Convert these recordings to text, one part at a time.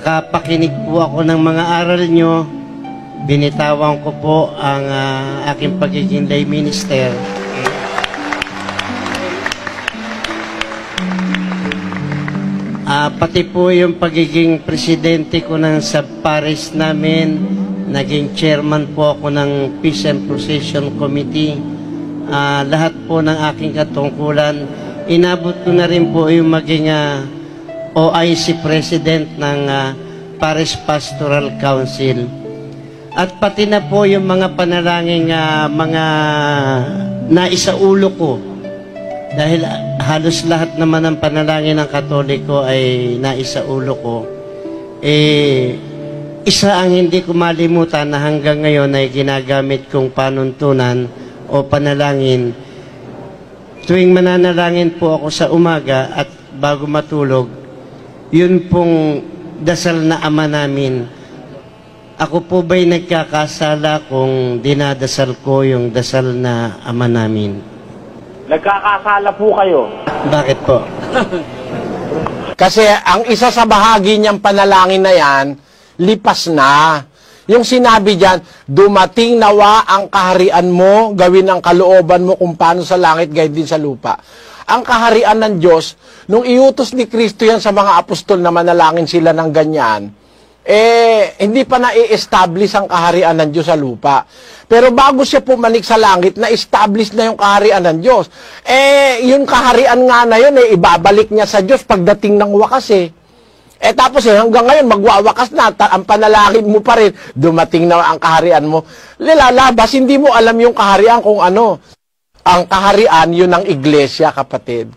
nakapakinig po ako ng mga aral nyo. Binitawan ko po ang aking pagiging lay minister. Pati po yung pagiging presidente ko ng sub-parish namin, naging chairman po ako ng Peace and Procession Committee. Lahat po ng aking katungkulan, inabot ko na rin po yung maging OIC President ng Parish Pastoral Council. At pati na po yung mga panalangin mga naisaulo ko. Dahil halos lahat naman ng panalangin ng Katoliko ay naisaulo ko. Isa ang hindi ko malimutan na hanggang ngayon ay ginagamit kong panuntunan o panalangin. Tuwing mananalangin po ako sa umaga at bago matulog, yun pong dasal na Ama namin. Ako po ba'y nagkakasala kung dinadasal ko yung dasal na Ama namin? Nagkakasala po kayo. Bakit po? Kasi ang isa sa bahagi niyang panalangin na yan, lipas na. Yung sinabi diyan, dumating nawa ang kaharian mo, gawin ang kalooban mo kung paano sa langit, gayon din sa lupa. Ang kaharian ng Diyos, nung iutos ni Kristo yan sa mga apostol na manalangin sila ng ganyan, hindi pa na-i-establish ang kaharian ng Diyos sa lupa. Pero bago siya pumanik sa langit, na-establish na yung kaharian ng Diyos. Yung kaharian nga na yun, ibabalik niya sa Diyos pagdating ng wakas tapos hanggang ngayon, magwawakas na, ang panalangin mo pa rin, dumating na ang kaharian mo. Lalabas, hindi mo alam yung kaharian kung ano. Ang kaharian, yun ang iglesia, kapatid.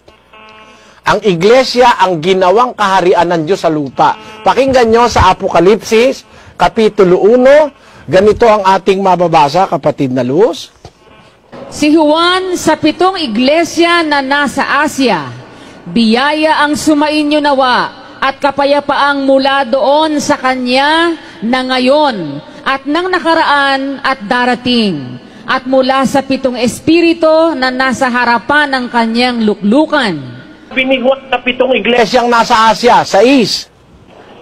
Ang iglesia ang ginawang kaharian ng Diyos sa lupa. Pakinggan nyo sa Apokalipsis, Kapitulo 1, ganito ang ating mababasa, kapatid na Luz. Si Juan sa 7 iglesia na nasa Asia, biyaya ang sumainyo nawa at kapayapaang mula doon sa kanya na ngayon at nang nakaraan at darating, at mula sa 7 espiritu na nasa harapan ng kanyang luklukan. Binigwan sa 7 Iglesyang nasa Asia, 6.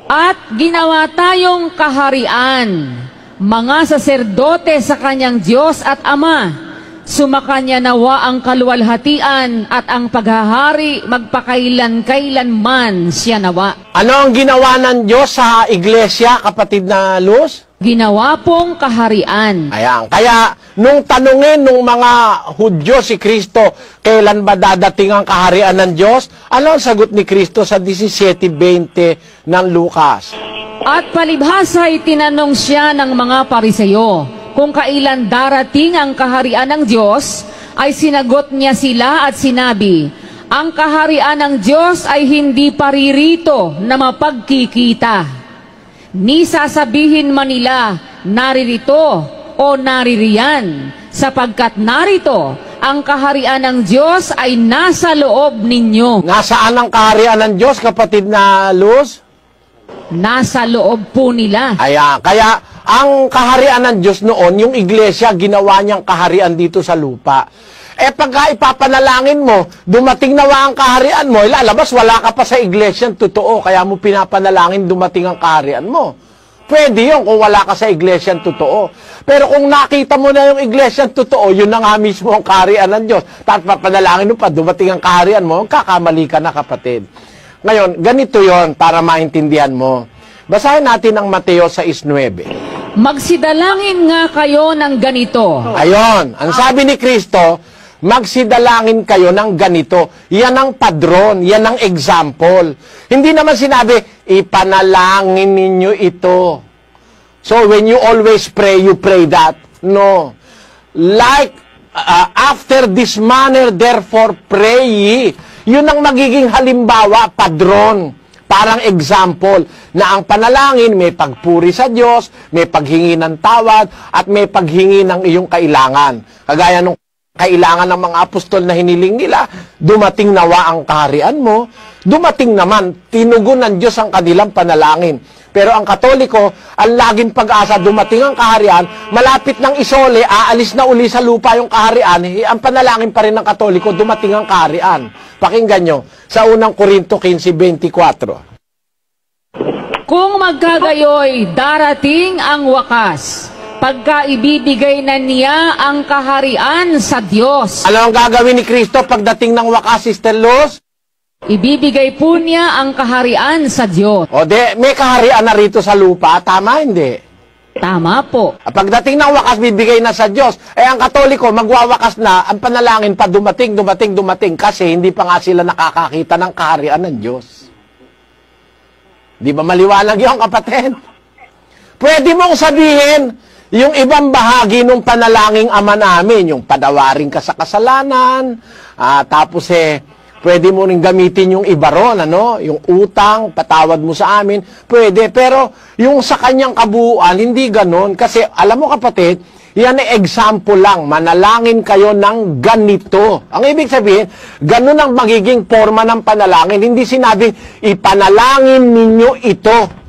At ginawa tayong kaharian, mga saserdote sa kanyang Diyos at Ama. Sumakanya nawa ang kaluwalhatian at ang paghahari magpakailan-kailanman siya nawa. Ano ang ginawa ng Diyos sa iglesia, kapatid na Luz? Ginawa pong kaharian. Ayan. Kaya, nung tanungin nung mga Hudyo si Kristo, kailan ba dadating ang kaharian ng Diyos? Ano ang sagot ni Kristo sa 17:20 ng Lucas? At palibhasa'y tinanong siya ng mga Pariseyo, kung kailan darating ang kaharian ng Diyos, ay sinagot niya sila at sinabi, ang kaharian ng Diyos ay hindi paririto na mapagkikita. Ni sasabihin man nila, naririto o naririyan, sapagkat narito, ang kaharian ng Diyos ay nasa loob ninyo. Nasaan ang kaharian ng Diyos, kapatid na Luz? Nasa loob po nila. Ayan, kaya ang kaharian ng Diyos noon, yung iglesia, ginawa niyang kaharian dito sa lupa. Pagka ipapanalangin mo, dumating nawa ang kaharian mo, ilalabas, wala ka pa sa iglesia, totoo, kaya mo pinapanalangin, dumating ang kaharian mo. Pwede yun kung wala ka sa iglesia, totoo. Pero kung nakita mo na yung iglesia, totoo, yun na nga mismo ang kaharian ng Diyos. Tapos papanalangin mo pa, dumating ang kaharian mo, kakamali ka na, kapatid. Ngayon, ganito yon para maintindihan mo. Basahin natin ang Mateo 6:9. Magsidalangin nga kayo ng ganito. Ayon, ang sabi ni Kristo, magsidalangin kayo ng ganito. Yan ang padron, yan ang example. Hindi naman sinabi, ipanalangin ninyo ito. So when you always pray, you pray that. No. Like, after this manner, therefore pray ye. Yun ang magiging halimbawa, padron. Parang example na ang panalangin may pagpuri sa Diyos, may paghingi ng tawad, at may paghingi ng iyong kailangan. Kagaya nung kailangan ng mga apostol na hiniling nila, dumating nawa ang kaharian mo, dumating naman, tinugon ng Diyos ang kanilang panalangin. Pero ang Katoliko, ang laging pag-asa, dumating ang kaharian, malapit ng isole, aalis na uli sa lupa yung kaharian, ang panalangin pa rin ng Katoliko, dumating ang kaharian. Pakinggan nyo, sa unang Korinto 15:24. Kung magkagayoy, darating ang wakas, pagka ibibigay na niya ang kaharian sa Diyos. Ano ang gagawin ni Kristo pagdating ng wakas, Sister Luz? Ibibigay po niya ang kaharian sa Diyos. O may kaharian na rito sa lupa, tama hindi? Tama po. Pagdating ng wakas, bibigay na sa Diyos. Ang Katoliko, magwawakas na, ang panalangin pa dumating, kasi hindi pa nga sila nakakakita ng kaharian ng Diyos. Di ba maliwanag yung kapatid? Pwede mong sabihin, yung ibang bahagi ng panalangin Ama namin, yung padawarin ka sa kasalanan, tapos pwede mo rin gamitin yung iba ron, yung utang, patawad mo sa amin, pwede. Pero yung sa kanyang kabuuan, hindi ganon. Kasi alam mo kapatid, yan ay example lang. Manalangin kayo ng ganito. Ang ibig sabihin, ganon ang magiging forma ng panalangin. Hindi sinabing, ipanalangin ninyo ito.